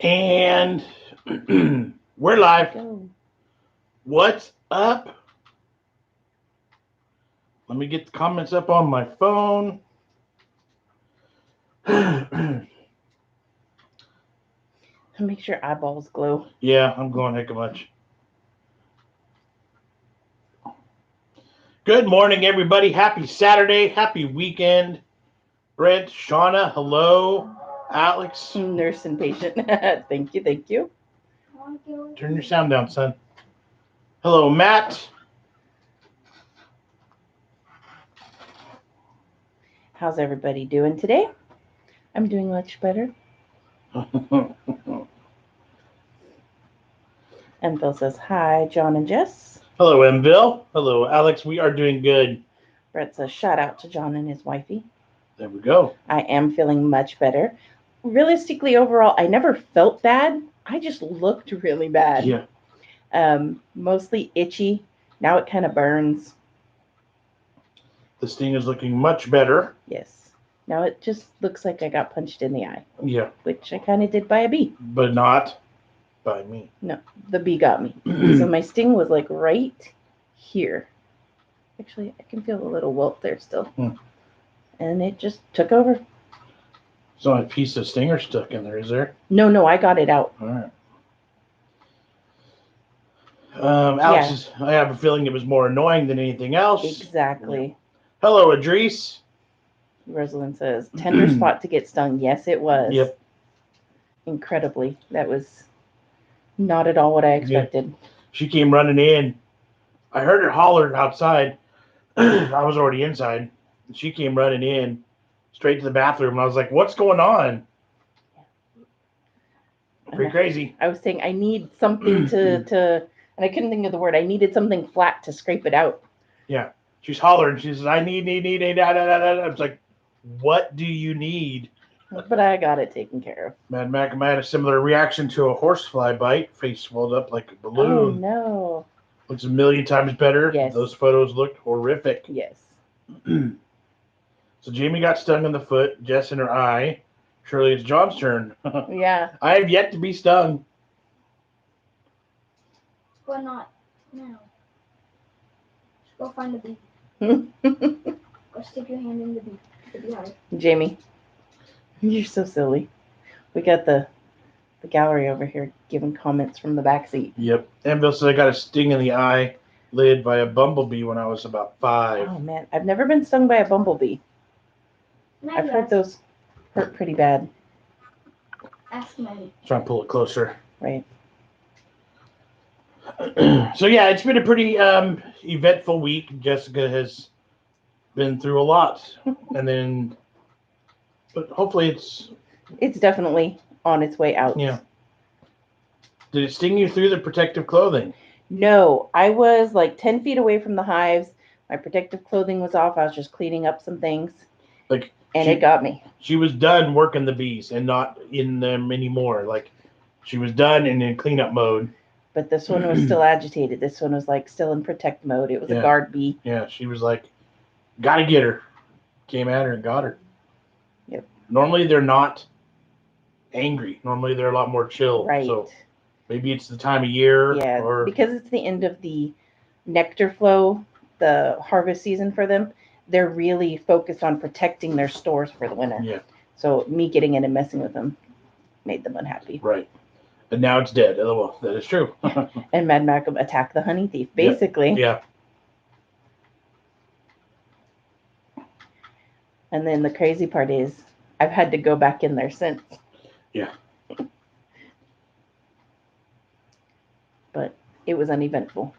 And we're live. Go. What's up? Let me get the comments up on my phone. Make sure eyeballs glow. Yeah, I'm going heck of much. Good morning, everybody. Happy Saturday. Happy weekend. Brent, Shauna, hello. Alex. Nurse and patient. Thank you, thank you. Turn your sound down, son. Hello, Matt. How's everybody doing today? I'm doing much better. And Phil says, hi, Jon and Jess. Hello, Mville. Hello, Alex. We are doing good. Brett says, shout out to Jon and his wifey. There we go. I am feeling much better. Realistically, overall, I never felt bad. I just looked really bad. Yeah. Mostly itchy. Now it kind of burns. This thing is looking much better. Yes. Now it just looks like I got punched in the eye. Yeah. Which I kind of did by a bee. But not by me. No, the bee got me. So my sting was like right here. Actually, I can feel a little welt there still. And it just took over. There's not a piece of stinger stuck in there, is there? No, I got it out. All right. Alex, I have a feeling it was more annoying than anything else. Exactly. Yeah. Hello, Idris. Rosalind says, tender spot to get stung. Yes, it was. Yep. Incredibly. That was not at all what I expected. Yeah. She came running in. I heard her holler outside. I was already inside. She came running in straight to the bathroom. I was like, what's going on? Pretty crazy. I was saying I need something to and I couldn't think of the word. I needed something flat to scrape it out. Yeah. She's hollering. She says, I need. I was like, what do you need? But I got it taken care of. Mad Mac had a similar reaction to a horsefly bite. Face swelled up like a balloon. Oh, no. Looks a million times better. Yes. Those photos looked horrific. Yes. So Jamie got stung in the foot, Jess in her eye. Surely it's Jon's turn. Yeah. I have yet to be stung. But not now. Just go find the bee. Go stick your hand in the beehive. Jamie, you're so silly. We got the gallery over here giving comments from the back seat. Yep. Annabelle said I got a sting in the eye lid by a bumblebee when I was about 5. Oh, man. I've never been stung by a bumblebee. I've heard those hurt pretty bad. Ask Maddie. Try and pull it closer. Right. So, yeah, it's been a pretty eventful week. Jessica has been through a lot. But hopefully it's definitely on its way out. Yeah. Did it sting you through the protective clothing? No, I was like 10 feet away from the hives. My protective clothing was off. I was just cleaning up some things. And it got me. She was done working the bees and not in them anymore. Like, she was done and in cleanup mode. But this one was still agitated. This one was like still in protect mode. It was a guard bee. Yeah, she was like, gotta get her. Came at her and got her. Yep. Normally they're not angry. Normally they're a lot more chill. Right. So maybe it's the time of year. Yeah, or because it's the end of the nectar flow, the harvest season for them. They're really focused on protecting their stores for the winter. Yeah. So me getting in and messing with them made them unhappy. Right. And now it's dead. Well, that is true. And Mad Malcolm attacked the honey thief, basically. Yeah. And then the crazy part is I've had to go back in there since. Yeah. But it was uneventful.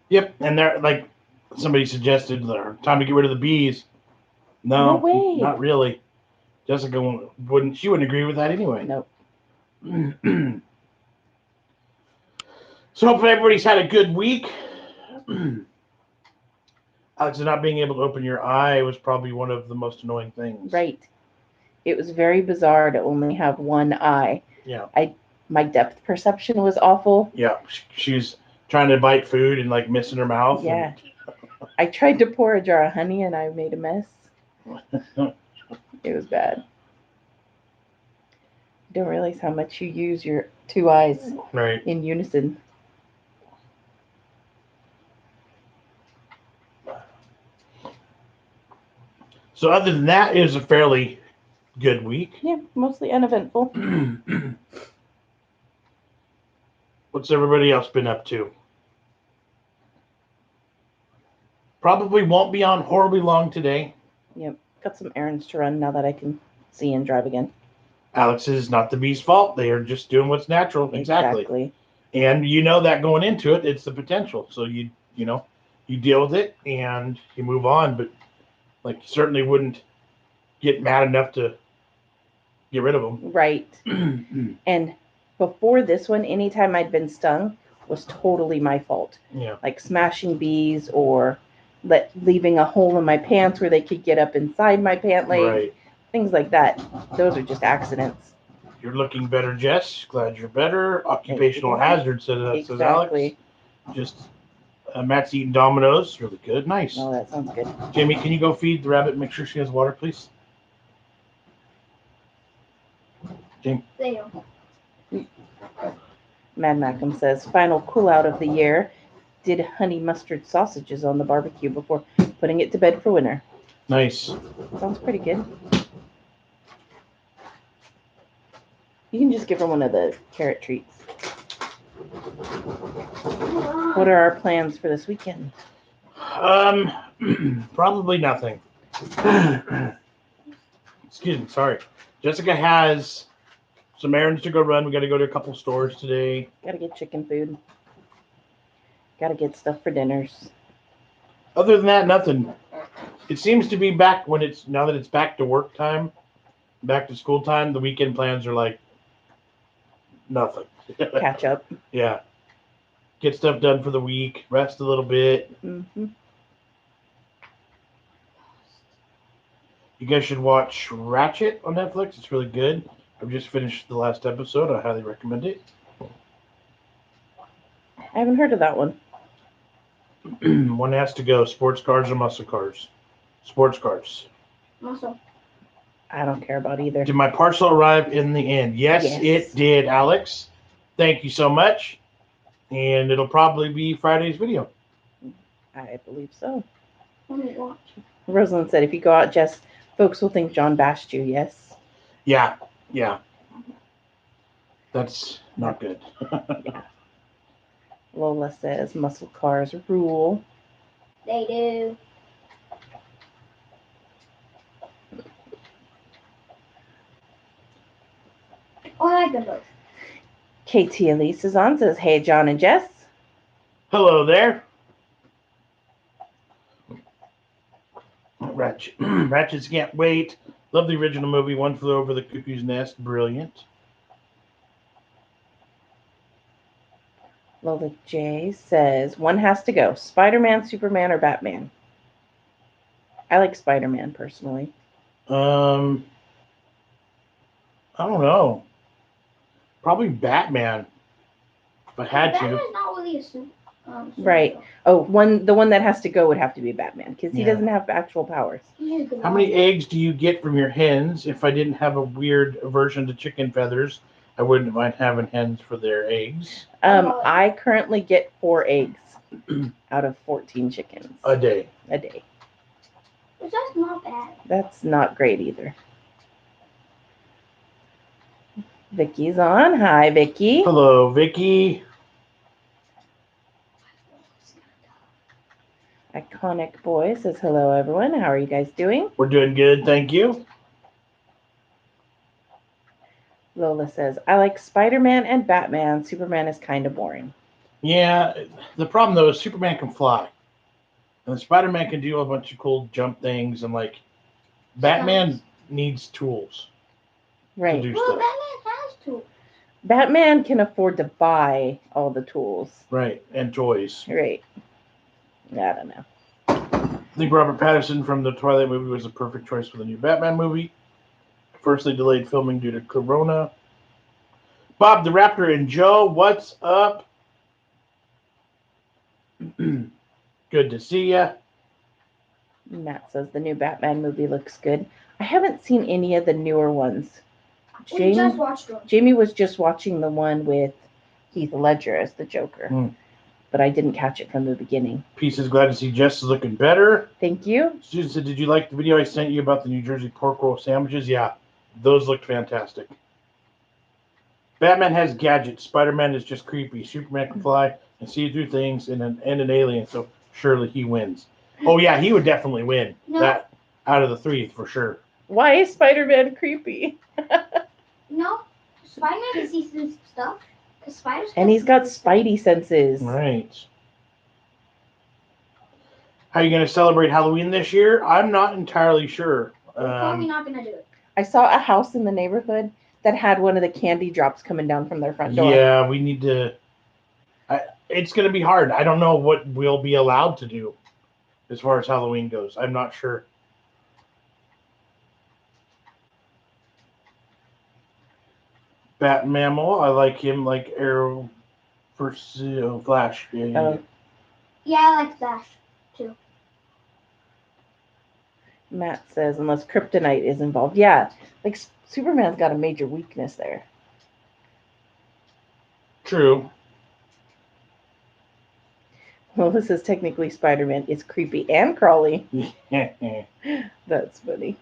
Yep. And they're like somebody suggested time to get rid of the bees. No way. Not really. Jessica wouldn't agree with that anyway. Nope. So hopefully everybody's had a good week. Alex, not being able to open your eye was probably one of the most annoying things. Right. It was very bizarre to only have one eye. Yeah. My depth perception was awful. Yeah. She's trying to bite food and like missing her mouth. Yeah. I tried to pour a jar of honey and I made a mess. It was bad. Don't realize how much you use your two eyes Right. in unison. So other than that, it was a fairly good week. Yeah, mostly uneventful. What's everybody else been up to? Probably won't be on horribly long today. Yep, got some errands to run now that I can see and drive again. Alex is not the bee's fault. They are just doing what's natural. Exactly. And you know that going into it, it's the potential. So you deal with it and you move on. But like, you certainly wouldn't get mad enough to get rid of them. Right. And before this one, anytime I'd been stung was totally my fault. Yeah. Like smashing bees or leaving a hole in my pants where they could get up inside my pant leg. Right. Things like that. Those are just accidents. You're looking better, Jess. Glad you're better. Occupational hazard, says Alex. Exactly. Just Matt's eating Domino's. Really good. Nice. Oh, that sounds good. Jamie, can you go feed the rabbit and make sure she has water, please? Jamie. There. Mad Mackham says, final cool out of the year. Did honey mustard sausages on the barbecue before putting it to bed for winter. Nice. Sounds pretty good. You can just give her one of the carrot treats. What are our plans for this weekend? Probably nothing. Excuse me, sorry. Jessica has some errands to go run. We got to go to a couple stores today. Gotta get chicken food. Gotta get stuff for dinners. Other than that, nothing. It seems to be back now that it's back to work time, back to school time. The weekend plans are like nothing. Catch up. Yeah. Get stuff done for the week. Rest a little bit. Mm-hmm. You guys should watch Ratchet on Netflix. It's really good. I've just finished the last episode. I highly recommend it. I haven't heard of that one. One has to go. Sports cars or muscle cars? Sports cars. Muscle. I don't care about either. Did my parcel arrive in the end? Yes, it did, Alex. Thank you so much. And it'll probably be Friday's video. I believe so. Let me watch. Rosalind said, if you go out, Jess, folks will think John bashed you. Yes. Yeah. That's not good. Yeah. Lola says, muscle cars rule. They do. Oh, I like them both. KT Elise is on, says, hey, John and Jess. Hello there. Ratchets can't wait. Love the original movie. One Flew Over the Cuckoo's Nest. Brilliant. Lola J says, one has to go. Spider-Man, Superman, or Batman? I like Spider-Man, personally. I don't know. Probably Batman. If I had to. Batman's not really a super. Right. Oh, the one that has to go would have to be Batman, because he doesn't have actual powers. How many eggs do you get from your hens? If I didn't have a weird aversion to chicken feathers, I wouldn't mind having hens for their eggs. I currently get 4 eggs out of 14 chickens. A day. Which that's not bad. That's not great either. Vicky's on. Hi, Vicky. Hello, Vicky. Iconic Boy says, hello, everyone. How are you guys doing? We're doing good, thank you. Lola says, I like Spider-Man and Batman. Superman is kind of boring. Yeah, the problem, though, is Superman can fly. And Spider-Man can do a bunch of cool jump things, and, like, Batman needs tools. Right. To do Well, stuff. Batman has tools. Batman can afford to buy all the tools. Right, and toys. Right. I don't know. I think Robert Pattinson from the Twilight movie was a perfect choice for the new Batman movie. Firstly, delayed filming due to Corona. Bob the Raptor and Joe, what's up? Good to see ya. Matt says the new Batman movie looks good. I haven't seen any of the newer ones. We just watched one. Jamie was just watching the one with Heath Ledger as the Joker, but I didn't catch it from the beginning. Peace is glad to see Jess is looking better. Thank you. Susan said, did you like the video I sent you about the New Jersey pork roll sandwiches? Yeah, those looked fantastic. Batman has gadgets. Spider-Man is just creepy. Superman can fly and see through things and an alien, so surely he wins. Oh, yeah, he would definitely win. No. That out of the three, for sure. Why is Spider-Man creepy? No, Spider-Man can see through stuff. And he's got spidey senses. Right. How are you going to celebrate Halloween this year? I'm not entirely sure. We're probably not going to do it. I saw a house in the neighborhood that had one of the candy drops coming down from their front door. Yeah, we need to... it's going to be hard. I don't know what we'll be allowed to do as far as Halloween goes. I'm not sure. Bat Mammal, I like him like Arrow versus Flash. Yeah, I like Flash too. Matt says, unless kryptonite is involved. Yeah, like Superman's got a major weakness there. True. Well, this is technically Spider-Man. It's creepy and crawly. That's funny.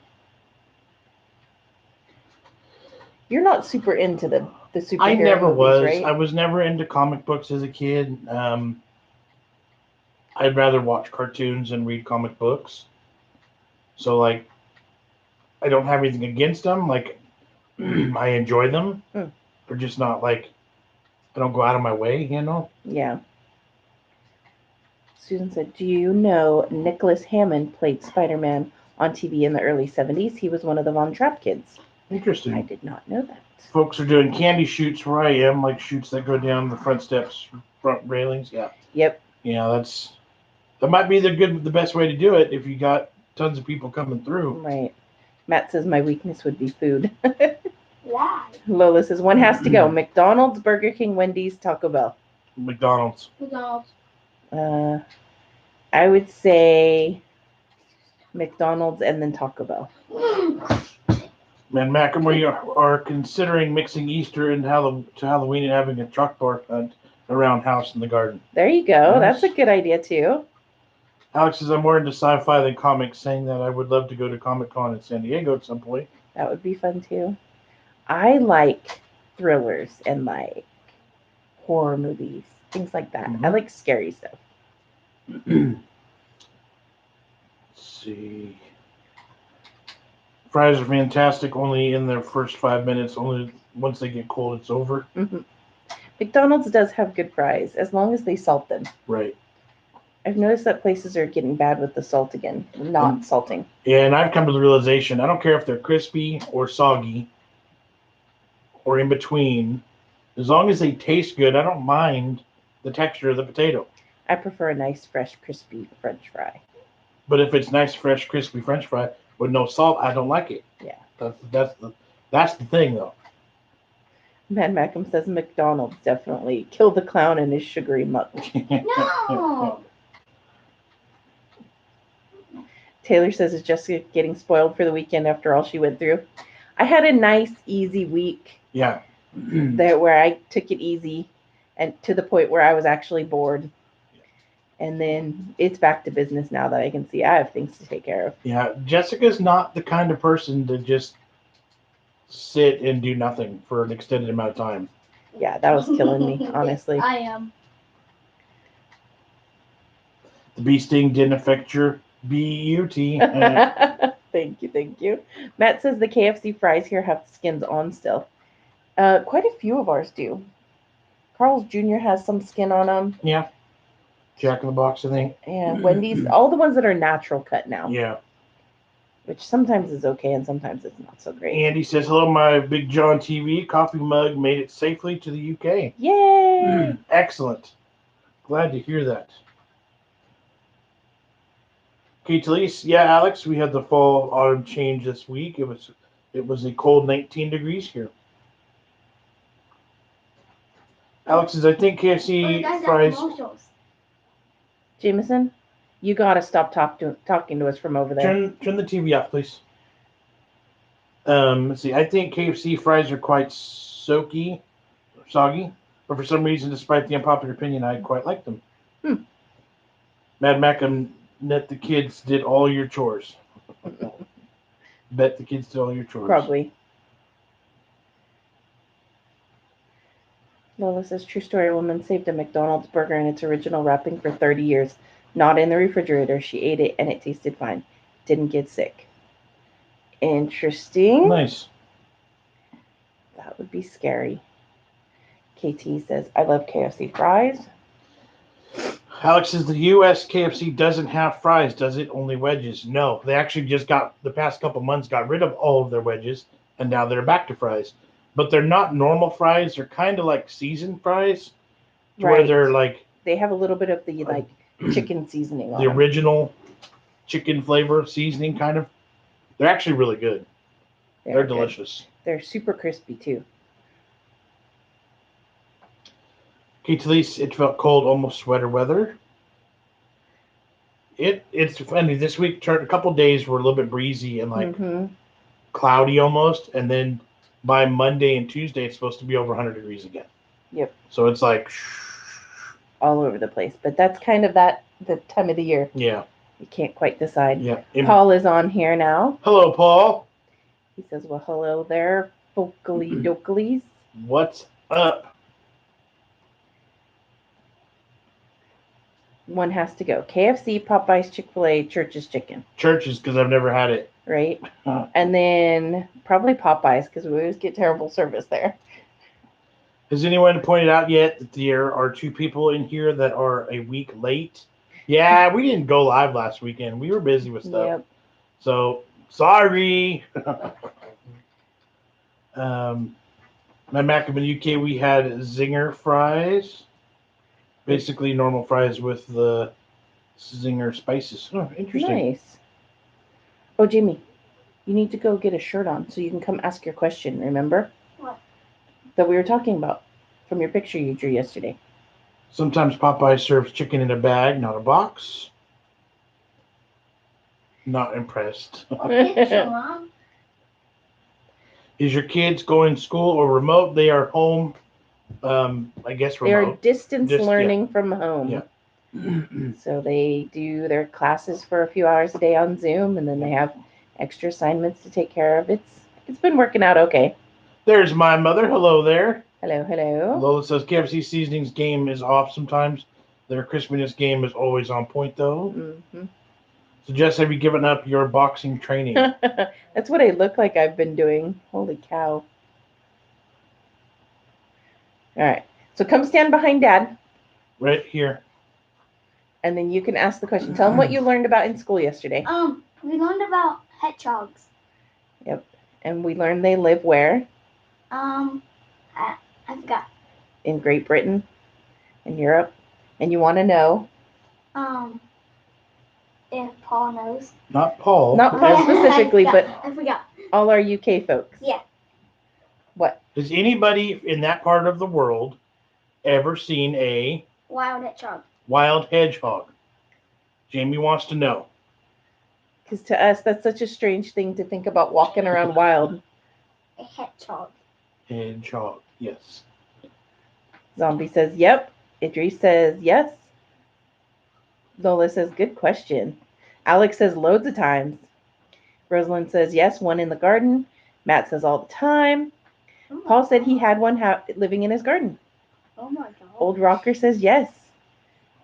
You're not super into the superhero I never movies, was. right? I was never into comic books as a kid. I'd rather watch cartoons and read comic books. So, like, I don't have anything against them. Like, I enjoy them. They're just not, like, I don't go out of my way, you know? Yeah. Susan said, do you know Nicholas Hammond played Spider-Man on TV in the early 70s? He was one of the Von Trapp kids. Interesting. I did not know that. Folks are doing candy shoots where I am, like shoots that go down the front steps, front railings. Yeah. Yep. Yeah, that might be the best way to do it if you got tons of people coming through. Right. Matt says my weakness would be food. Why? Lola says one has to go. McDonald's, Burger King, Wendy's, Taco Bell. McDonald's. I would say McDonald's and then Taco Bell. Man, Mac and we are considering mixing Easter and Halloween and having a chalkboard hunt around house in the garden. There you go. Yes. That's a good idea too. Alex says I'm more into sci-fi than comics, saying that I would love to go to Comic-Con in San Diego at some point. That would be fun too. I like thrillers and like horror movies, things like that. I like scary stuff. Let's see. Fries are fantastic, only in their first 5 minutes. Only once they get cold, it's over. McDonald's does have good fries, as long as they salt them. Right. I've noticed that places are getting bad with the salt again, not salting. Yeah, and I've come to the realization, I don't care if they're crispy or soggy or in between. As long as they taste good, I don't mind the texture of the potato. I prefer a nice, fresh, crispy French fry. But if it's nice, fresh, crispy French fry with no salt, I don't like it. Yeah. That's the thing, though. Mad Mackham says McDonald's definitely. Kill the clown and his sugary muck. No. Taylor says, is Jessica getting spoiled for the weekend after all she went through? I had a nice, easy week. Yeah. Where I took it easy and to the point where I was actually bored. And then it's back to business now that I can see I have things to take care of. Yeah, Jessica's not the kind of person to just sit and do nothing for an extended amount of time. Yeah, that was killing me, honestly. I am. The bee sting didn't affect your B-U-T. Thank you. Matt says the KFC fries here have skins on still. Quite a few of ours do. Carl's Jr. has some skin on them. Yeah. Jack in the Box, I think. Yeah, Wendy's, all the ones that are natural cut now. Yeah. Which sometimes is okay and sometimes it's not so great. Andy says, hello, my BigJon TV coffee mug made it safely to the UK. Yay! Excellent. Glad to hear that. Okay, Talise. Yeah, Alex, we had the fall autumn change this week. It was a cold 19 degrees here. Alex says, I think KFC fries. Jameson, you gotta stop talking to us from over there. Turn the TV off, please. Let's see. I think KFC fries are quite soggy, but for some reason, despite the unpopular opinion, I quite like them. Mad Mac and net the kids did all your chores. Bet the kids did all your chores. Probably. Lola says, true story, a woman saved a McDonald's burger in its original wrapping for 30 years. Not in the refrigerator. She ate it and it tasted fine. Didn't get sick. Interesting. Nice. That would be scary. KT says, I love KFC fries. Alex says the U.S. KFC doesn't have fries, does it? Only wedges. No, they actually just the past couple months got rid of all of their wedges, and now they're back to fries. But they're not normal fries. They're kind of like seasoned fries, where they're like... They have a little bit of the like chicken seasoning on the them. original chicken flavor seasoning, kind of. They're actually really good. They're delicious. They're super crispy, too. At least it felt cold, almost sweater weather. It's funny. This week, a couple days were a little bit breezy and like cloudy almost, and then by Monday and Tuesday, it's supposed to be over 100 degrees again. Yep. So it's like all over the place, but that's kind of the time of the year. Yeah. You can't quite decide. Yeah. Paul is on here now. Hello, Paul. He says, well, hello there, Folkly Dokalies. What's up? One has to go. KFC, Popeyes, Chick-fil-A, Church's Chicken. Church's, because I've never had it. Right? And then probably Popeyes, because we always get terrible service there. Has anyone pointed out yet that there are 2 people in here that are a week late? Yeah, we didn't go live last weekend. We were busy with stuff. Yep. So, sorry. My Mac in the UK, we had zinger fries. Basically normal fries with the zinger spices. Oh, interesting. Nice. Oh, Jimmy, you need to go get a shirt on so you can come ask your question, remember? What? That we were talking about from your picture you drew yesterday. Sometimes Popeye serves chicken in a bag, not a box. Not impressed. Is your kids going to school or remote? They are home, I guess remote. They are distance learning from home. Yeah. So they do their classes for a few hours a day on Zoom, and then they have extra assignments to take care of. It's been working out okay. There's my mother. Hello there. Hello, hello. Lola says KFC Seasonings game is off sometimes. Their crispiness game is always on point, though. Mm-hmm. So, Jess, have you given up your boxing training? That's what I look like I've been doing. Holy cow. All right. So come stand behind Dad. Right here. And then you can ask the question. Tell them what you learned about in school yesterday. We learned about hedgehogs. Yep. And we learned they live where? I forgot. In Great Britain, in Europe. And you want to know? If Paul knows. Not Paul. Not Paul specifically, but I forgot. all our UK folks. Yeah. What? Has anybody in that part of the world ever seen a Wild hedgehog. wild hedgehog? Jamie wants to know. Because to us, that's such a strange thing to think about walking around wild. A hedgehog. Hedgehog, yes. Zombie says, yep. Idris says, yes. Lola says, good question. Alex says, loads of times. Rosalind says, yes, one in the garden. Matt says, all the time. Paul said he had one living in his garden. Oh my god. Old Rocker says, yes.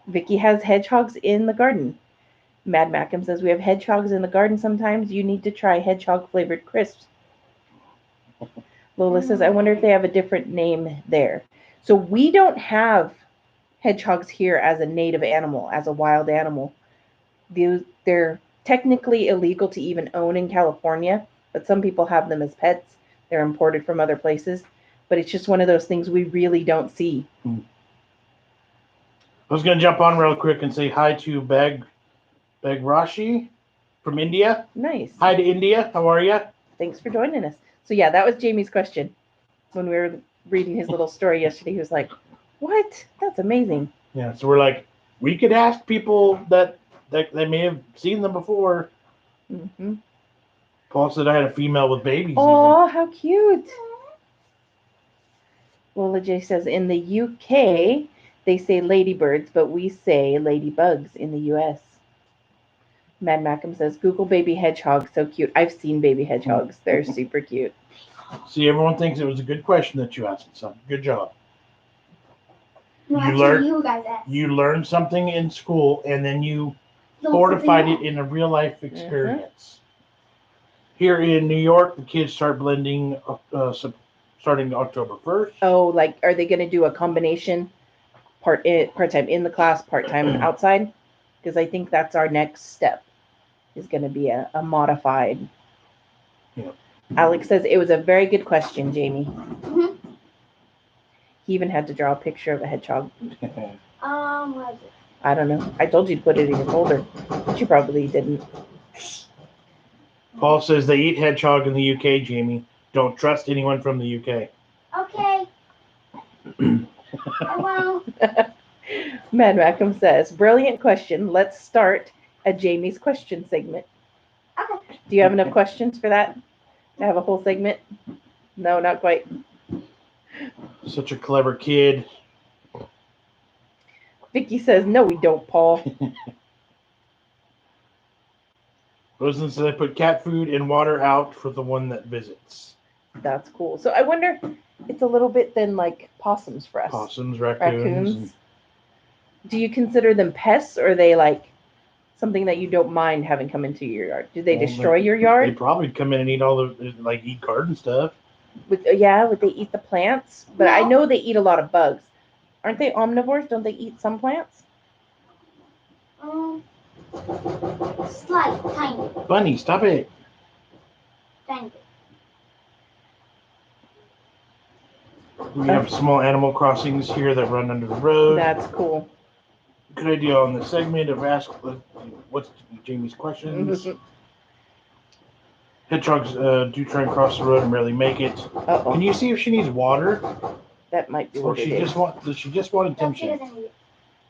Vicky has hedgehogs in the garden. Mad Mackham says, we have hedgehogs in the garden sometimes. You need to try hedgehog-flavored crisps. Lola says, I wonder if they have a different name there. So we don't have hedgehogs here as a native animal, as a wild animal. They're technically illegal to even own in California, but some people have them as pets. They're imported from other places. But it's just one of those things we really don't see. I was going to jump on real quick and say hi to Rashi from India. Nice. Hi to India. How are you? Thanks for joining us. So yeah, that was Jamie's question. When we were reading his little story yesterday, he was like, what? That's amazing. Yeah, so we're like, we could ask people that may have seen them before. Mm-hmm. Paul said I had a female with babies. Oh, how cute. Lola J says in the UK they say ladybirds, but we say ladybugs in the US. Mad Mackham says Google baby hedgehog, so cute. I've seen baby hedgehogs. They're super cute. See, everyone thinks it was a good question that you asked. So good job. No, You actually, learn- you guys asked. You learned something in school, and then you fortified it in a real life experience. Here in New York, the kids start blending starting October 1st. Oh, like are they going to do a combination part-time in the class, part-time outside? Because I think that's our next step is going to be a modified. Yeah. Alex says it was a very good question, Jamie. Mhm. He even had to draw a picture of a hedgehog. What is it? I don't know. I told you to put it in your folder, but you probably didn't. Paul says they eat hedgehog in the UK, Jamie. Don't trust anyone from the UK. Okay. I won't. Mad Rackham says, brilliant question. Let's start a Jamie's question segment. Okay. Do you have enough questions for that? To have a whole segment? No, not quite. Such a clever kid. Vicky says, no, we don't, Paul. Rosen says I put cat food and water out for the one that visits. That's cool. So I wonder, it's a little bit then like possums for us. Possums, raccoons. And... Do you consider them pests, or are they like something that you don't mind having come into your yard? Do they destroy your They yard? probably come in and eat all the, like, eat garden stuff. Would they eat the plants? But I know they eat a lot of bugs. Aren't they omnivores? Don't they eat some plants? Slight, tiny. Bunny, stop it. Tiny. We have small animal crossings here that run under the road. That's cool. Good idea on the segment of ask what's Jamie's questions. Hedgehogs do try and cross the road and rarely make it. Uh-oh. Can you see if she needs water? That might be Or what does she just want attention?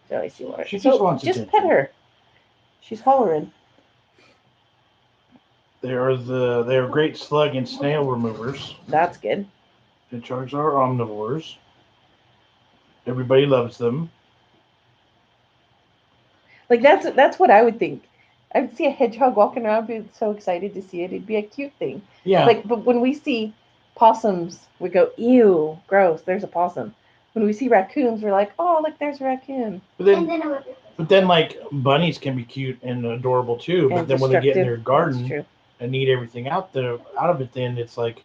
So I see water. She just wants just attention. pet her. She's hollering. They are great slug and snail removers. That's good. Hedgehogs are omnivores. Everybody loves them. Like that's what I would think. I would see a hedgehog walking around, be so excited to see it. It'd be a cute thing. Yeah. But when we see possums, we go, ew, gross. There's a possum. When we see raccoons, we're like, oh, look, there's a raccoon. But then, like, bunnies can be cute and adorable too. But then when they get in their garden and eat everything out of it, then it's like,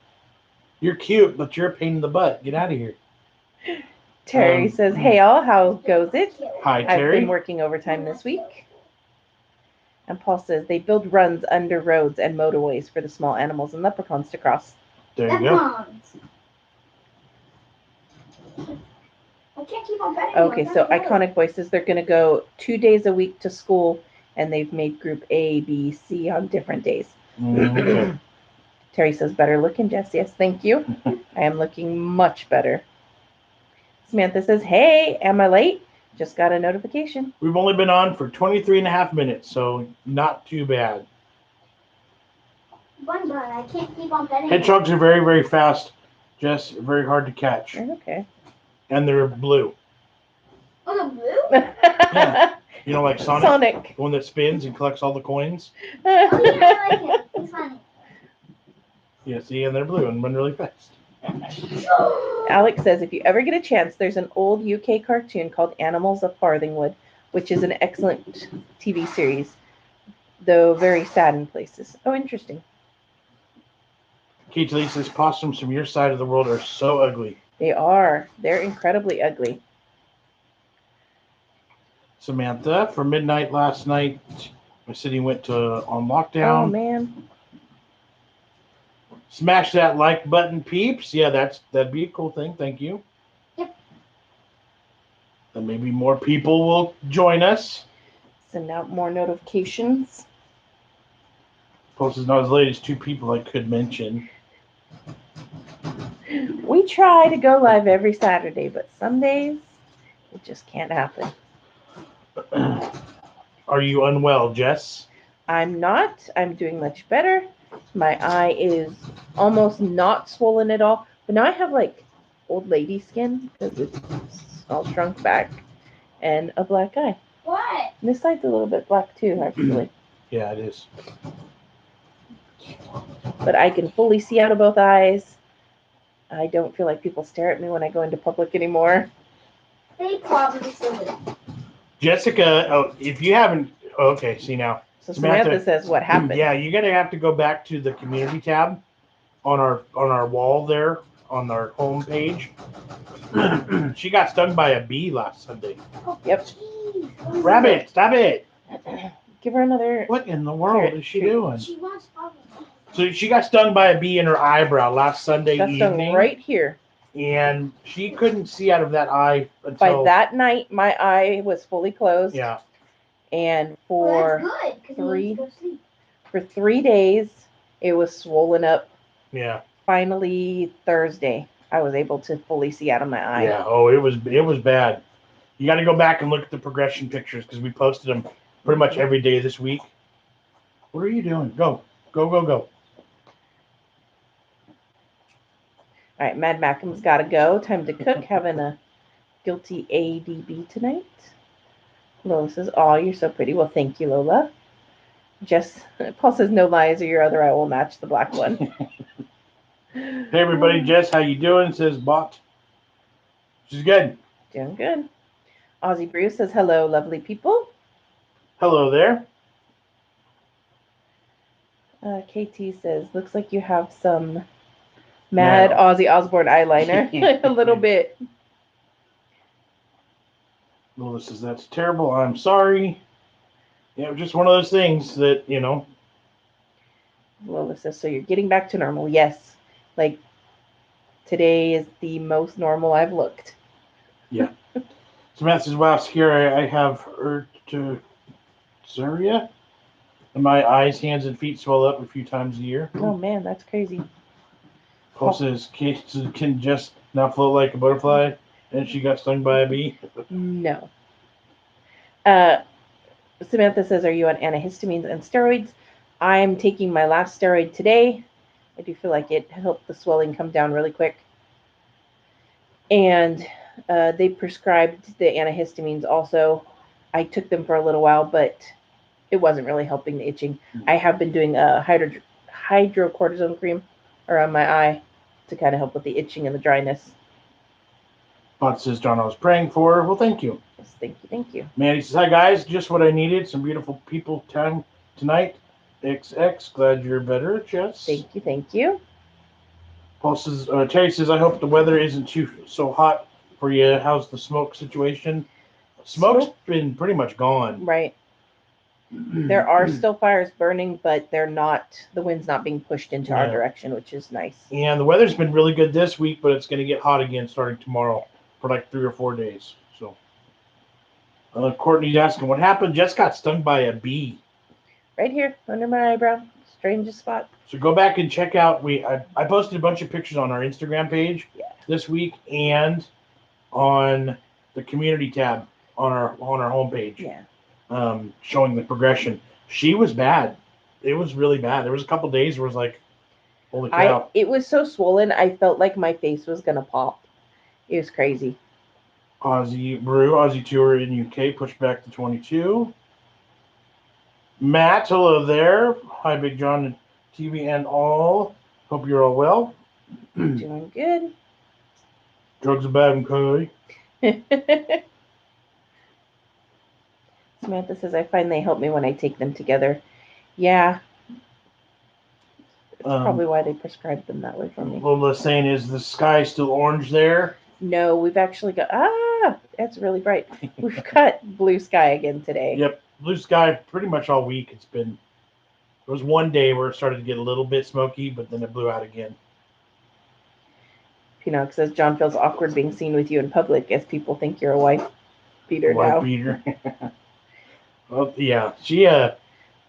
you're cute, but you're a pain in the butt. Get out of here. Terry says, hey, all, how goes it? Hi, Terry. I've been working overtime this week. And Paul says, they build runs under roads and motorways for the small animals and leprechauns to cross. There you go. I can't keep on betting. Okay, so Iconic Voices, they're going to go 2 days a week to school, and they've made group A, B, C on different days. Okay. Terry says, better looking, Jess. Yes, thank you. I am looking much better. Samantha says, hey, am I late? Just got a notification. We've only been on for 23 and a half minutes, so not too bad. But I can't keep on betting. Hedgehogs are very, very fast. Just very hard to catch. Okay. And they're blue. Oh, the blue? Yeah. You know, like Sonic? Sonic. The one that spins and collects all the coins? Oh, yeah, I like him. He's funny. Yeah, see, and they're blue and run really fast. Alex says, if you ever get a chance, there's an old UK cartoon called Animals of Farthingwood, which is an excellent TV series, though very sad in places. Oh, interesting. Kate Lee says, possums from your side of the world are so ugly. They are. They're incredibly ugly. Samantha, for midnight last night, my city went on lockdown. Oh, man. Smash that like button, peeps. Yeah, that'd be a cool thing. Thank you. Yep. And maybe more people will join us. Send out more notifications. Post is not as late as 2 people I could mention. We try to go live every Saturday, but some days it just can't happen. Are you unwell, Jess? I'm not. I'm doing much better. My eye is almost not swollen at all. But now I have like old lady skin because it's all shrunk back and a black eye. What? And this side's a little bit black too, actually. Yeah, it is. But I can fully see out of both eyes. I don't feel like people stare at me when I go into public anymore. They probably still do. Jessica, if you haven't, okay, see now. So Samantha says, "What happened?" Yeah, you're gonna have to go back to the community tab on our wall there on our home page. She got stung by a bee last Sunday. Yep. Jeez. Rabbit, stop it! Give her another. What in the world is she doing? She wants bubbles. So she got stung by a bee in her eyebrow last Sunday Got stung evening, right here. and she couldn't see out of that eye By until that night, my eye was fully closed. yeah. And Well, for that's good, 'cause you need to go sleep. for 3 days, it was swollen up. Yeah. Finally, Thursday, I was able to fully see out of my eye. Yeah. Oh, it was bad. You got to go back and look at the progression pictures because we posted them pretty much every day this week. What are you doing? Go, go, go, go. All right, Mad Mackham's got to go. Time to cook. Having a guilty ADB tonight. Lola says, "Oh, you're so pretty." Well, thank you, Lola. Jess, Paul says, "No lies, or your other eye will match the black one." Hey everybody, Jess, how you doing? Says Bot. She's good. Doing good. Aussie Bruce says, "Hello, lovely people." Hello there. KT says, "Looks like you have some mad Ozzy Osbourne eyeliner." A little bit. Lola says that's terrible. I'm sorry. Yeah, just one of those things that Lola says, "So you're getting back to normal?" Yes. Like today is the most normal I've looked. Yeah. Samantha says, "Wow, scary. I have urticaria, and my eyes, hands, and feet swell up a few times a year." Oh man, that's crazy. Paul says, "Can just not float like a butterfly?" And she got stung by a bee. No. Samantha says, "Are you on antihistamines and steroids?" I'm taking my last steroid today. I do feel like it helped the swelling come down really quick. And they prescribed the antihistamines also. I took them for a little while, but it wasn't really helping the itching. I have been doing a hydrocortisone cream around my eye to kind of help with the itching and the dryness. Bot says, "John, I was praying for her." Well, thank you. Yes, thank you, thank you. Manny says, "Hi guys, just what I needed. Some beautiful people time tonight. XX, glad you're better, Jess." Thank you, thank you. Paul says, Terry says, "I hope the weather isn't so hot for you. How's the smoke situation?" Smoke's been pretty much gone. Right. There are still fires burning, but they're not. The wind's not being pushed into our direction, which is nice. And the weather's been really good this week, but it's going to get hot again starting tomorrow for like 3 or 4 days. So, Courtney's asking, "What happened?" Jess got stung by a bee. Right here under my eyebrow, strangest spot. So go back and check out. I posted a bunch of pictures on our Instagram page this week and on the community tab on our homepage. Yeah. Showing the progression. She was bad. It was really bad. There was a couple days where it was like, holy cow. It was so swollen, I felt like my face was gonna pop. It was crazy. Aussie tour in UK pushed back to 22. Matt, hello there. Hi, BigJon TV and all. Hope you're all well. Doing good. Drugs are bad and Chloe. Samantha says, "I find they help me when I take them together." Yeah. That's probably why they prescribed them that way for me. Lola's saying, "Is the sky still orange there?" No, we've actually got, that's really bright. We've got blue sky again today. Yep, blue sky pretty much all week. There was one day where it started to get a little bit smoky, but then it blew out again. Pinnock says, "John feels awkward being seen with you in public as people think you're a wife beater now." Wife beater. Well, yeah, she had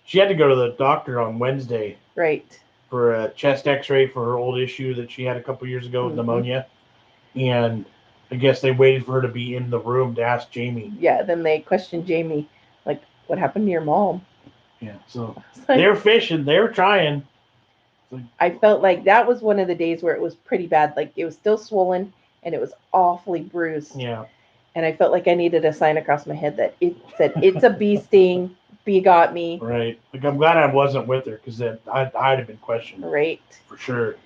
to go to the doctor on Wednesday. Right. For a chest X-ray for her old issue that she had a couple years ago with pneumonia, and I guess they waited for her to be in the room to ask Jamie. Yeah, then they questioned Jamie, like, "What happened to your mom?" Yeah, so they were fishing, they were trying. I felt like that was one of the days where it was pretty bad. Like it was still swollen and it was awfully bruised. Yeah. And I felt like I needed a sign across my head that it said, "It's a bee sting. Bee got me." Right. Like I'm glad I wasn't with her because then I'd have been questioned. Right. For sure.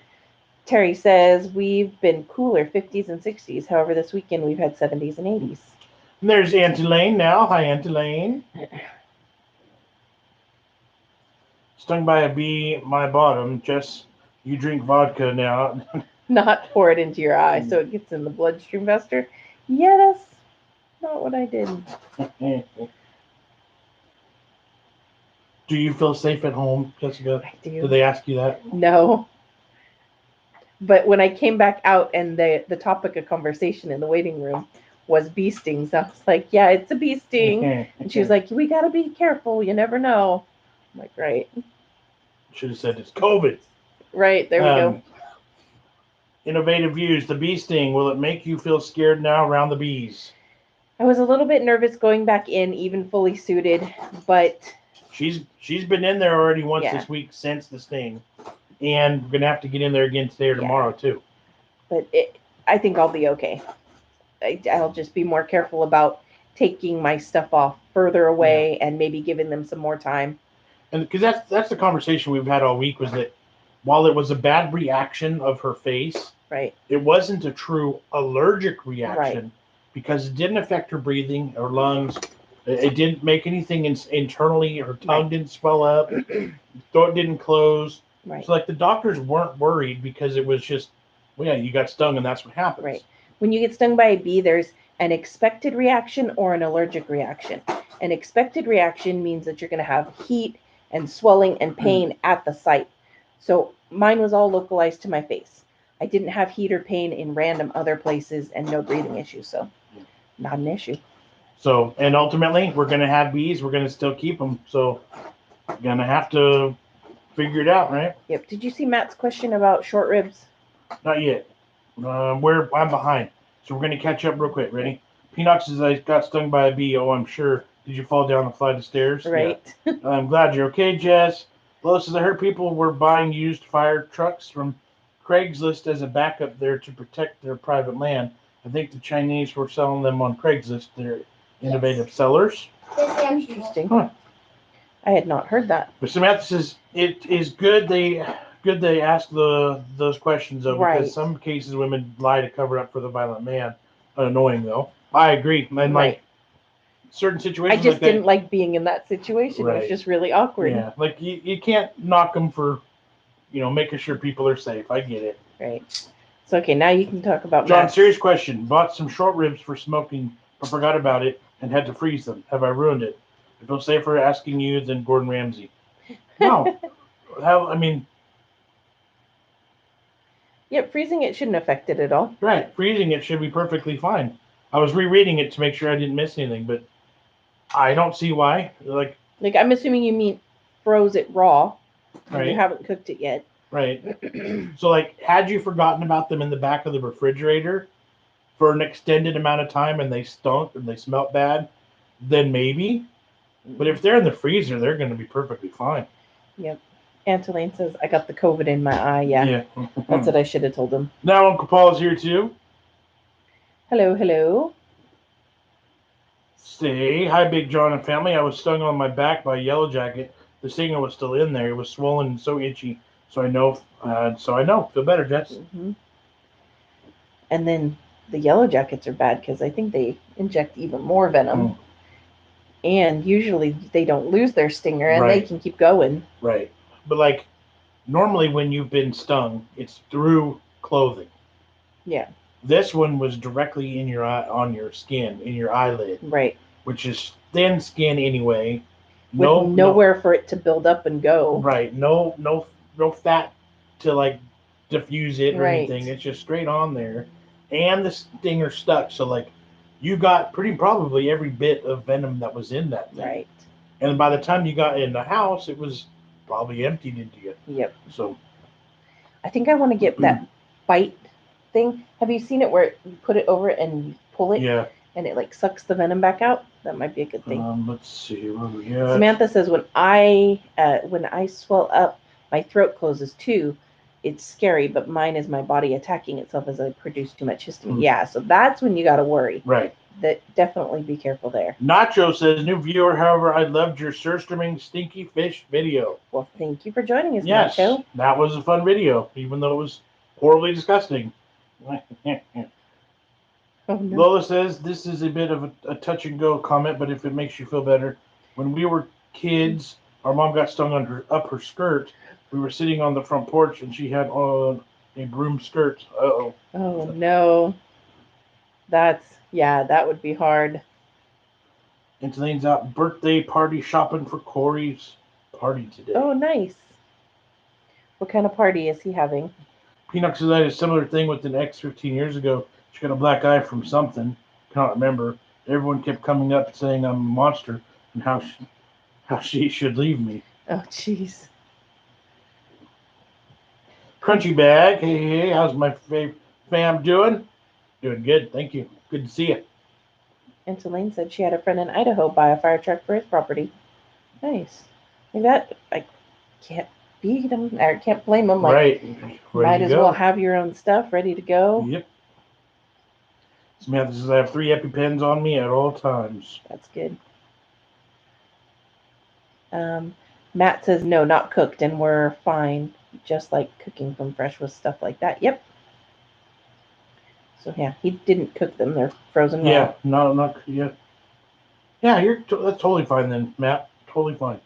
Terry says we've been cooler 50s and 60s. However, this weekend we've had 70s and 80s. And there's Auntie Lane now. Hi, Auntie Lane. Stung by a bee, my bottom. Jess, you drink vodka now. Not pour it into your eye so it gets in the bloodstream faster. Yeah, that's not what I did. Do you feel safe at home, Jessica? I do. Did they ask you that? No. But when I came back out and the topic of conversation in the waiting room was bee stings, I was like, yeah, it's a bee sting. And she was like, we got to be careful. You never know. I'm like, right. Should have said it's COVID. Right. There we go. Innovative views. The bee sting. Will it make you feel scared now around the bees? I was a little bit nervous going back in, even fully suited, but she's been in there already once this week since the sting, and we're gonna have to get in there again today or tomorrow too. But I think I'll be okay. I'll just be more careful about taking my stuff off further away and maybe giving them some more time. And because that's the conversation we've had all week, was that while it was a bad reaction of her face, right, it wasn't a true allergic reaction because it didn't affect her breathing or lungs. It didn't make anything internally. Her tongue didn't swell up. Throat didn't close. Right. So like the doctors weren't worried because it was just, well, yeah, you got stung and that's what happens. Right. When you get stung by a bee, there's an expected reaction or an allergic reaction. An expected reaction means that you're going to have heat and swelling and pain at the site. So mine was all localized to my face. I didn't have heat or pain in random other places and no breathing issues. So not an issue. So, and ultimately, we're going to have bees. We're going to still keep them. So, going to have to figure it out, right? Yep. Did you see Matt's question about short ribs? Not yet. I'm behind. So, we're going to catch up real quick. Ready? P.O.Box says, I got stung by a bee. Oh, I'm sure. Did you fall down the flight of stairs? Right. Yeah. I'm glad you're okay, Jess. Lois says, I heard people were buying used fire trucks from Craigslist as a backup there to protect their private land. I think the Chinese were selling them on Craigslist. They're innovative sellers. Interesting. Huh. I had not heard that. But Samantha says it is good they ask those questions though, because some cases women lie to cover up for the violent man. Annoying though. I agree. And like certain situations, I just didn't like being in that situation. It was just really awkward. Yeah, like you can't knock them for, making sure people are safe. I get it. Right. So okay, now you can talk about John. Serious question. Bought some short ribs for smoking, but forgot about it and had to freeze them. Have I ruined it? I feel safer asking you than Gordon Ramsay. No. Yep, freezing it shouldn't affect it at all. Right. Freezing it should be perfectly fine. I was rereading it to make sure I didn't miss anything, but I don't see why. Like I'm assuming you mean froze it raw. Right. You haven't cooked it yet. Right. So had you forgotten about them in the back of the refrigerator for an extended amount of time and they stunk and they smelt bad, then maybe. But if they're in the freezer, they're going to be perfectly fine. Yep. Antolane says, I got the COVID in my eye. Yeah. That's what I should have told him. Now Uncle Paul's here too. Hello, hello. Say, hi, Big John and family. I was stung on my back by a yellow jacket. The stinger was still in there. It was swollen and so itchy. So I know. Feel better, Jess. Mm-hmm. And then the yellow jackets are bad because I think they inject even more venom. And usually they don't lose their stinger and they can keep going. Right. But normally when you've been stung, it's through clothing. Yeah. This one was directly in your eye, on your skin, in your eyelid. Right. Which is thin skin anyway. With nowhere for it to build up and go. Right. No fat to diffuse it or anything. It's just straight on there. And the stinger stuck. So you got pretty probably every bit of venom that was in that thing. Right. And by the time you got in the house, it was probably emptied into you. Yep. So I think I want to get that bite thing. Have you seen it where you put it over it and you pull it? Yeah. And it sucks the venom back out? That might be a good thing. Let's see. Where we at? Samantha says when I swell up, my throat closes too. It's scary, but mine is my body attacking itself as I produce too much histamine. Yeah, so that's when you got to worry. Right. That definitely be careful there. Nacho says, new viewer, however, I loved your surströmming stinky fish video. Well, thank you for joining us, Yes, Nacho. that was a fun video, even though it was horribly disgusting. Oh, no. Lola says, this is a bit of a touch and go comment, but if it makes you feel better, when we were kids, our mom got stung up her skirt. We were sitting on the front porch, and she had on a broom skirt. Uh-oh. Oh, no. That would be hard. And Lane's out birthday party shopping for Corey's party today. Oh, nice. What kind of party is he having? Peanut says I had a similar thing with an ex 15 years ago. She got a black eye from something. Can't remember. Everyone kept coming up saying I'm a monster and how she should leave me. Oh, jeez. Crunchy Bag. Hey, how's my fam doing? Doing good, thank you. Good to see you. And Tulane said she had a friend in Idaho buy a fire truck for his property. Nice. Like that, I can't beat him. I can't blame him. Like, right. Might as well have your own stuff ready to go. Yep. Samantha says I have 3 EpiPens on me at all times. That's good. Matt says no, not cooked, and we're fine. Just like cooking from fresh with stuff like that. Yep. So yeah, he didn't cook them; they're frozen raw. Yeah, not yet. Yeah, that's totally fine then, Matt. Totally fine.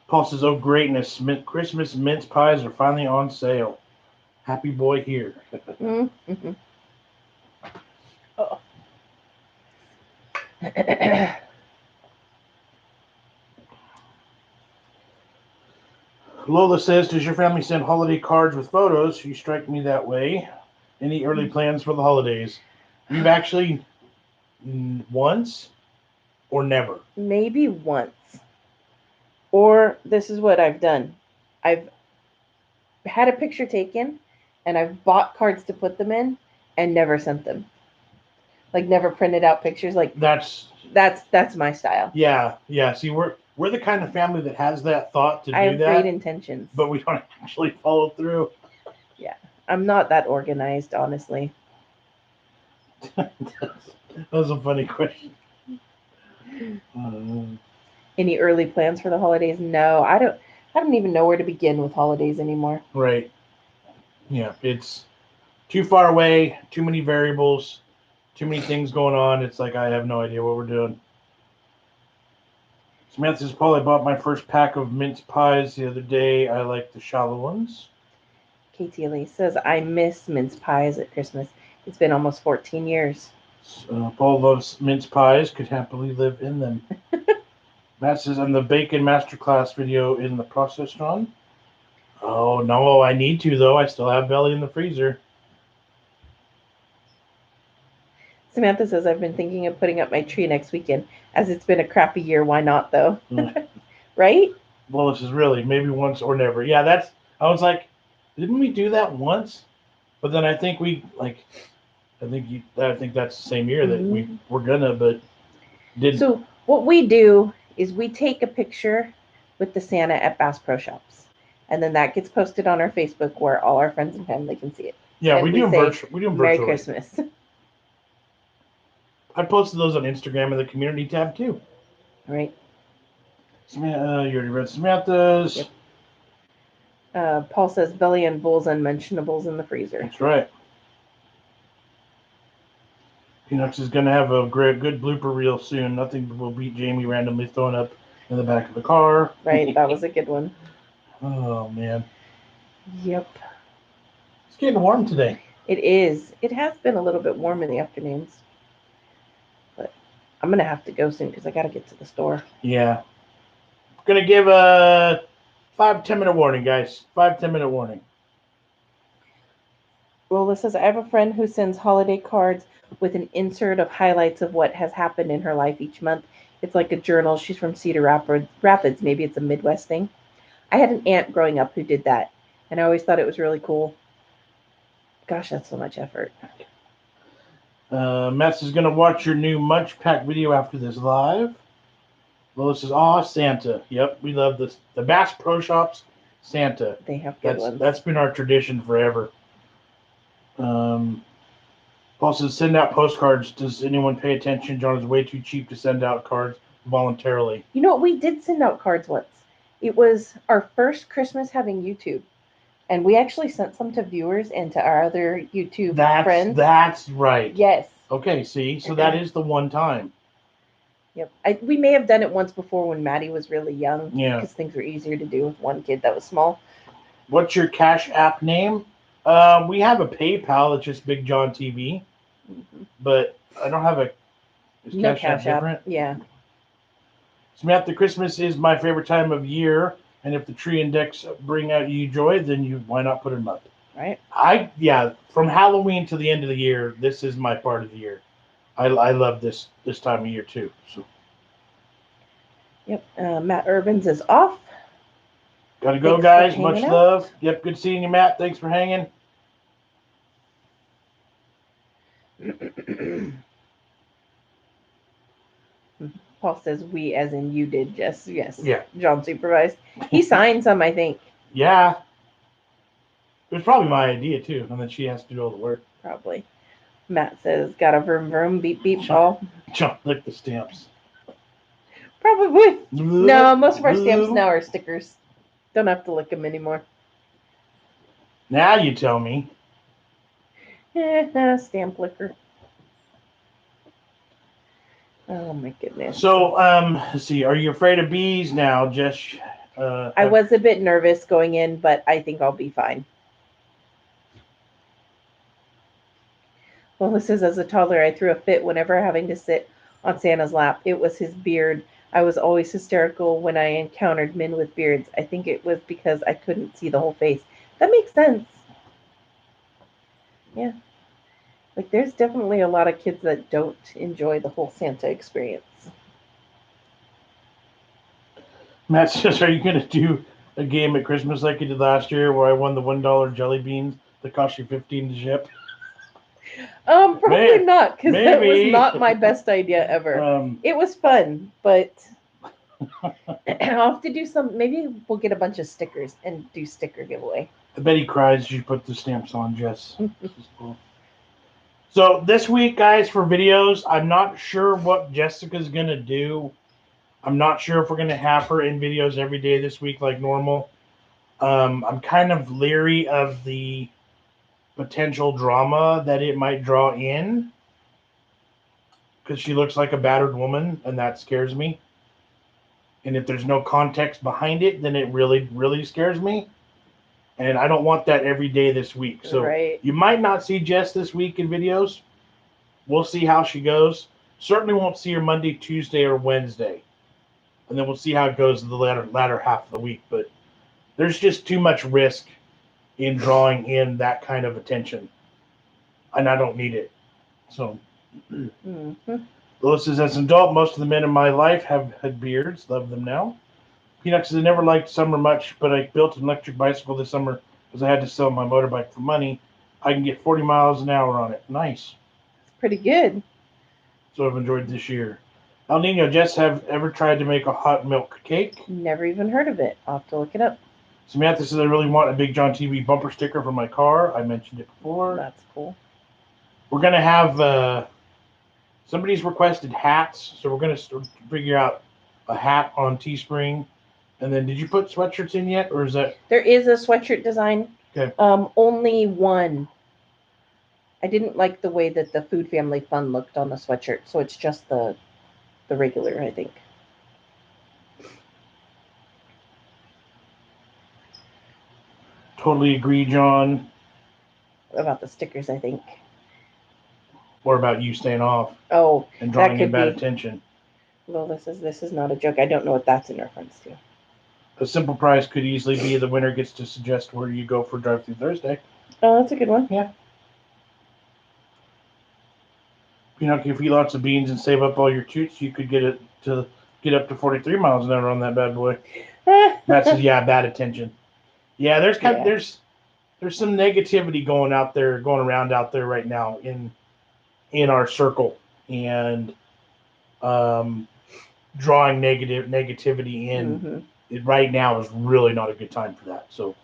Paul says, "Oh greatness! Christmas mince pies are finally on sale. Happy boy here." Mm-hmm. Oh. Lola says, "Does your family send holiday cards with photos? You strike me that way. Any early plans for the holidays?" We've actually once or never. Maybe once. Or this is what I've done. I've had a picture taken and I've bought cards to put them in and never sent them. Like never printed out pictures. Like that's my style. Yeah. See, we're the kind of family that has that thought to do that. I have great intentions. But we don't actually follow through. Yeah. I'm not that organized, honestly. That was a funny question. Any early plans for the holidays? No, I don't even know where to begin with holidays anymore. Right. Yeah, it's too far away, too many variables, too many things going on. It's like I have no idea what we're doing. Samantha says, Paul, I bought my first pack of mince pies the other day. I like the shallow ones. Katie Lee says, I miss mince pies at Christmas. It's been almost 14 years. Paul loves mince pies, could happily live in them. Matt says, I'm the bacon masterclass video in the process, John. Oh, no, I need to, though. I still have belly in the freezer. Samantha says, I've been thinking of putting up my tree next weekend. As it's been a crappy year, why not, though? Right? Well, this is really maybe once or never. Yeah, I was like, didn't we do that once? But then I think I think that's the same year that we were gonna, but didn't. So what we do is we take a picture with the Santa at Bass Pro Shops, and then that gets posted on our Facebook where all our friends and family can see it. Yeah, we do them virtually. Merry Christmas. I posted those on Instagram in the community tab too. Right. You already read Samantha's. Yep. Paul says belly and bulls unmentionables in the freezer. That's right. Peanuts is going to have a good blooper reel soon. Nothing will beat Jamie randomly throwing up in the back of the car. Right, that was a good one. Oh, man. Yep. It's getting warm today. It is. It has been a little bit warm in the afternoons. But I'm going to have to go soon because I got to get to the store. Yeah. Going to give a 5-10 minute warning, guys. 5-10 minute warning. Lola says, I have a friend who sends holiday cards with an insert of highlights of what has happened in her life each month. It's like a journal. She's from Cedar Rapids. Maybe it's a Midwest thing. I had an aunt growing up who did that, and I always thought it was really cool. Gosh, that's so much effort. Mess is going to watch your new Munch Pack video after this live. Lois says, "Aw, Santa." Yep, we love this. The Bass Pro Shops Santa. They have good ones. That's been our tradition forever. Paul says, "Send out postcards. Does anyone pay attention? John is way too cheap to send out cards voluntarily." You know what? We did send out cards once. It was our first Christmas having YouTube. And we actually sent some to viewers and to our other YouTube friends. That's right. Yes. Okay, see? So that is the one time. Yep. We may have done it once before when Maddie was really young. Yeah. Because things were easier to do with one kid that was small. What's your Cash App name? We have a PayPal. It's just BigJon TV. Mm-hmm. But I don't have a... Is No Cash App different? Yeah. Samantha, Christmas is my favorite time of year. And if the tree and decks bring out you joy, then why not put them up? Right. From Halloween to the end of the year, this is my part of the year. I love this time of year too. So. Yep. Matt Urbans is off. Gotta go, guys. Much love. Yep, good seeing you, Matt. Thanks for hanging. Paul says we as in you did, Jess. Yes. Yeah. John supervised. He signed some, I think. Yeah. It was probably my idea too, and then she has to do all the work. Probably. Matt says, got a vroom vroom, beep beep, Paul. John, lick the stamps. Probably. No, most of our stamps now are stickers. Don't have to lick them anymore. Now you tell me. Stamp licker. Oh my goodness. So, let's see. Are you afraid of bees now, Jess? I was a bit nervous going in, but I think I'll be fine. Well, this is as a toddler, I threw a fit whenever having to sit on Santa's lap. It was his beard. I was always hysterical when I encountered men with beards. I think it was because I couldn't see the whole face. That makes sense. Yeah. Like, there's definitely a lot of kids that don't enjoy the whole Santa experience. Matt says, "Are you going to do a game at Christmas like you did last year where I won the $1 jelly beans that cost you $15 to ship?" Probably not, because that was not my best idea ever. It was fun, but I'll have to do some. Maybe we'll get a bunch of stickers and do sticker giveaway. I bet he cries as you put the stamps on, Jess. Cool. So this week, guys, for videos, I'm not sure what Jessica's going to do. I'm not sure if we're going to have her in videos every day this week like normal. I'm kind of leery of the potential drama that it might draw in because she looks like a battered woman, and that scares me. And if there's no context behind it, then it really, really scares me. And I don't want that every day this week. So You might not see Jess this week in videos. We'll see how she goes. Certainly won't see her Monday, Tuesday, or Wednesday. And then we'll see how it goes in the latter half of the week. But there's just too much risk in drawing in that kind of attention. And I don't need it. So, Lois says, as an adult, most of the men in my life have had beards. Love them now. Peanut says, I never liked summer much, but I built an electric bicycle this summer because I had to sell my motorbike for money. I can get 40 miles an hour on it. Nice. It's pretty good. So I've enjoyed this year. El Nino, Jess, have ever tried to make a hot milk cake? Never even heard of it. I'll have to look it up. Samantha says, I really want a BigJon TV bumper sticker for my car. I mentioned it before. That's cool. We're going to have, somebody's requested hats, so we're going to figure out a hat on Teespring. And then, did you put sweatshirts in yet, or is that? There is a sweatshirt design. Okay. Only one. I didn't like the way that the Food Family Fun looked on the sweatshirt, so it's just the regular, I think. Totally agree, John. About the stickers, I think. Or about you staying off. Oh, and drawing in bad attention. Well, this is not a joke. I don't know what that's in reference to. A simple prize could easily be the winner gets to suggest where you go for Drive-Thru Thursday. Oh, that's a good one. Yeah. You know, if you eat lots of beans and save up all your toots, you could get up to 43 miles an hour on that bad boy. That's bad attention. Yeah, there's there's some negativity going around out there right now in our circle, and drawing negativity in. Right now is really not a good time for that. So,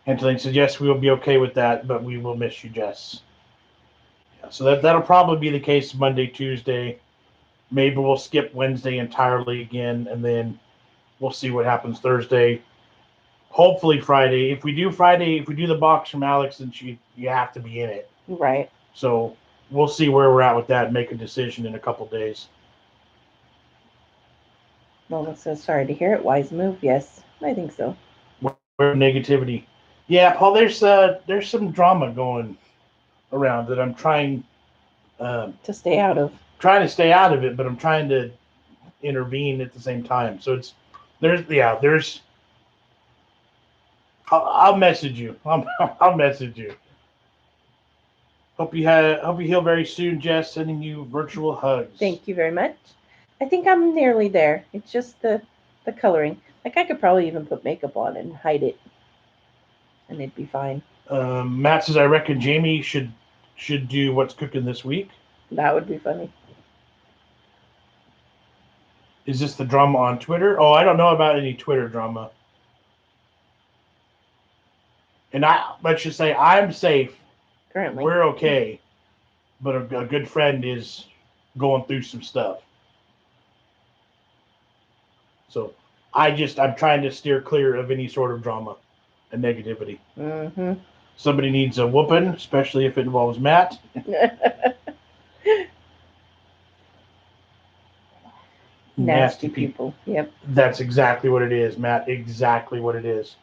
Anthony says, yes, we will be okay with that, but we will miss you, Jess. Yeah, so that'll probably be the case Monday, Tuesday. Maybe we'll skip Wednesday entirely again, and then we'll see what happens Thursday. Hopefully Friday. If we do the box from Alex, then you have to be in it. Right. So we'll see where we're at with that and make a decision in a couple days. Lola says, sorry to hear it. Wise move. Yes, I think so. Where negativity. Yeah, Paul, there's some drama going around that I'm trying to stay out of. Trying to stay out of it, but I'm trying to intervene at the same time. So there's I'll message you. I'll message you. Hope you heal very soon, Jess. Sending you virtual hugs. Thank you very much. I think I'm nearly there. It's just the coloring. Like I could probably even put makeup on and hide it, and it'd be fine. Matt says, I reckon Jamie should do what's cooking this week. That would be funny. Is this the drama on Twitter? Oh, I don't know about any Twitter drama. And let's just say I'm safe. Currently. We're okay. But a good friend is going through some stuff. So I'm trying to steer clear of any sort of drama and negativity. Mm-hmm. Somebody needs a whooping, especially if it involves Matt. Nasty people. Yep. That's exactly what it is, Matt. Exactly what it is.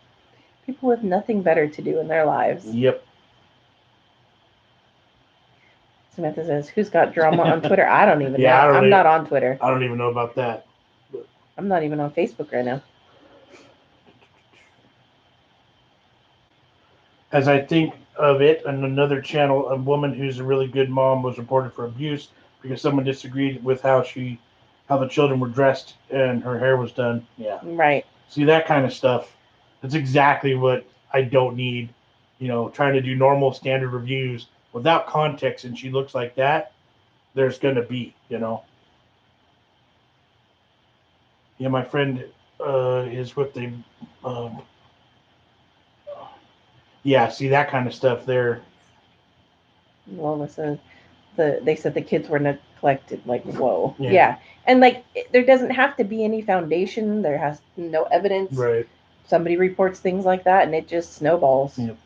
People with nothing better to do in their lives. Yep. Samantha says, who's got drama on Twitter? I don't even know. I'm not on Twitter. I don't even know about that. I'm not even on Facebook right now. As I think of it, on another channel, a woman who's a really good mom was reported for abuse because someone disagreed with how the children were dressed and her hair was done. Yeah. Right. See, that kind of stuff. That's exactly what I don't need. Trying to do normal standard reviews without context, and she looks like that. There's going to be, Yeah, my friend is with the. Yeah, see that kind of stuff there. Lola says they said the kids were neglected. Like, whoa. Yeah. And like, there doesn't have to be any foundation. There has no evidence. Right. Somebody reports things like that, and it just snowballs. Yep.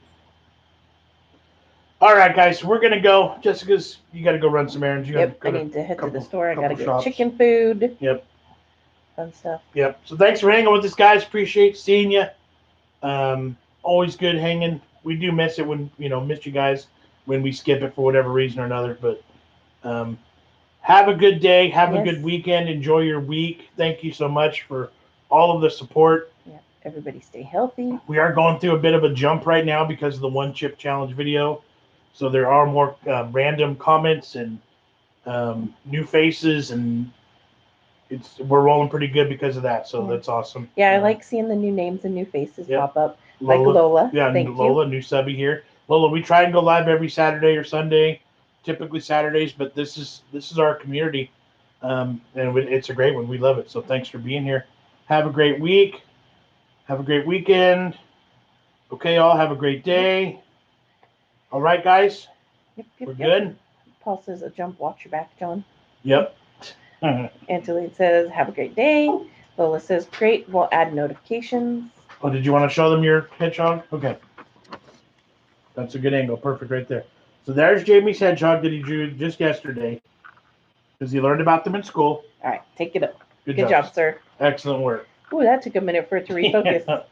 All right, guys, we're gonna go. Jessica's, you got to go run some errands. I need to head to the store. I got to get chicken food. Yep. Fun stuff. Yep. So thanks for hanging with us, guys. Appreciate seeing you. Always good hanging. We do miss it when miss you guys when we skip it for whatever reason or another. But have a good day. Have a good weekend. Enjoy your week. Thank you so much for all of the support. Yeah. Everybody stay healthy. We are going through a bit of a jump right now because of the one chip challenge video. So there are more random comments and new faces, and we're rolling pretty good because of that. So that's awesome. Yeah, I like seeing the new names and new faces pop up. Like Lola. Yeah, Lola, new subby here. Lola, we try and go live every Saturday or Sunday, typically Saturdays, but this is our community, and it's a great one. We love it. So thanks for being here. Have a great week. Have a great weekend. Okay, all. Have a great day. All right, guys. We're good. Paul says, a jump. Watch your back, John. Yep. Angeline says, have a great day. Lola says, great. We'll add notifications. Oh, did you want to show them your hedgehog? Okay. That's a good angle. Perfect right there. So there's Jamie's hedgehog that he drew just yesterday because he learned about them in school. All right. Take it up. Good job, sir. Excellent work. Ooh, that took a minute for it to refocus.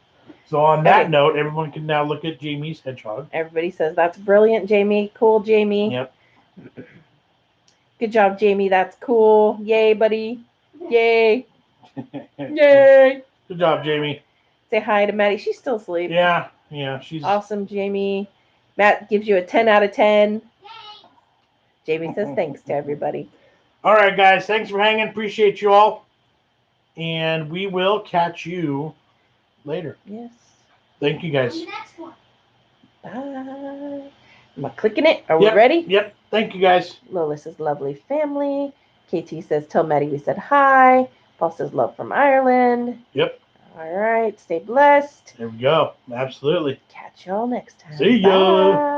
So on that note, everyone can now look at Jamie's hedgehog. Everybody says, that's brilliant, Jamie. Cool, Jamie. Yep. Good job, Jamie. That's cool. Yay, buddy. Yay. Yay. Good job, Jamie. Say hi to Maddie. She's still asleep. Yeah, she's awesome, Jamie. Matt gives you a 10 out of 10. Jamie says thanks to everybody. All right, guys. Thanks for hanging. Appreciate you all. And we will catch you later. Yes. Thank you, guys. Bye. Am I clicking it? Are we ready? Yep. Thank you, guys. Lola says lovely family. KT says, tell Maddie we said hi. Paul says, love from Ireland. Yep. All right. Stay blessed. There we go. Absolutely. Catch y'all next time. See ya. Bye.